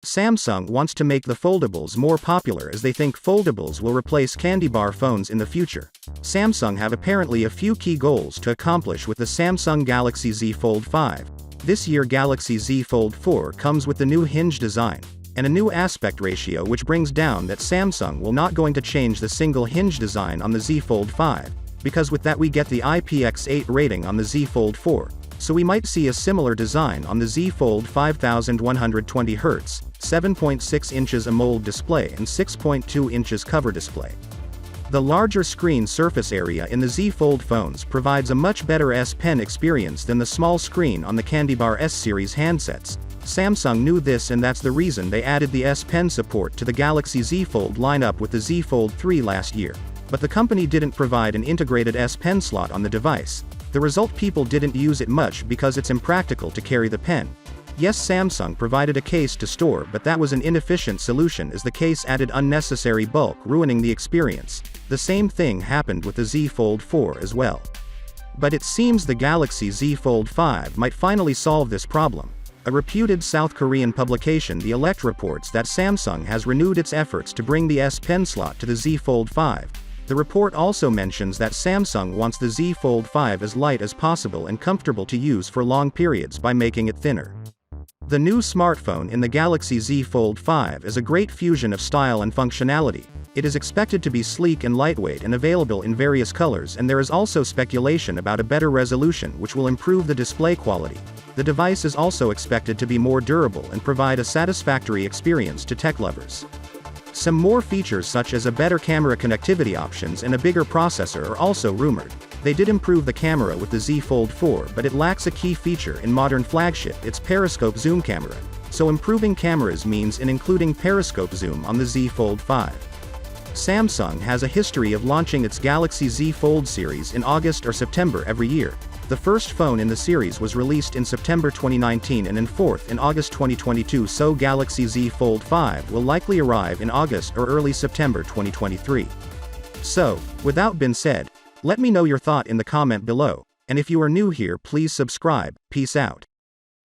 Samsung wants to make the foldables more popular as they think foldables will replace candy bar phones in the future. Samsung have apparently a few key goals to accomplish with the Samsung Galaxy Z Fold 5. This year Galaxy Z Fold 4 comes with the new hinge design, and a new aspect ratio which brings down that Samsung will not going to change the single hinge design on the Z Fold 5, because with that we get the IPX8 rating on the Z Fold 4. So we might see a similar design on the Z Fold 5120Hz, 7.6 inches AMOLED display and 6.2 inches cover display. The larger screen surface area in the Z Fold phones provides a much better S Pen experience than the small screen on the Candy Bar S series handsets. Samsung knew this, and that's the reason they added the S Pen support to the Galaxy Z Fold lineup with the Z Fold 3 last year. But the company didn't provide an integrated S Pen slot on the device. The result, people didn't use it much because it's impractical to carry the pen. Yes, Samsung provided a case to store, but that was an inefficient solution as the case added unnecessary bulk, ruining the experience. The same thing happened with the Z Fold 4 as well. But it seems the Galaxy Z Fold 5 might finally solve this problem. A reputed South Korean publication, The Elect, reports that Samsung has renewed its efforts to bring the S Pen slot to the Z Fold 5. The report also mentions that Samsung wants the Z Fold 5 as light as possible and comfortable to use for long periods by making it thinner. The new smartphone in the Galaxy Z Fold 5 is a great fusion of style and functionality. It is expected to be sleek and lightweight and available in various colors, and there is also speculation about a better resolution which will improve the display quality. The device is also expected to be more durable and provide a satisfactory experience to tech lovers. Some more features such as a better camera connectivity options and a bigger processor are also rumored. They did improve the camera with the Z Fold 4, but it lacks a key feature in modern flagship, its periscope zoom camera. So improving cameras means including periscope zoom on the Z Fold 5. Samsung has a history of launching its Galaxy Z Fold series in August or September every year. The first phone in the series was released in September 2019 and fourth in August 2022, so Galaxy Z Fold 5 will likely arrive in August or early September 2023. So, with that being said, let me know your thought in the comment below, and if you are new here, please subscribe. Peace out.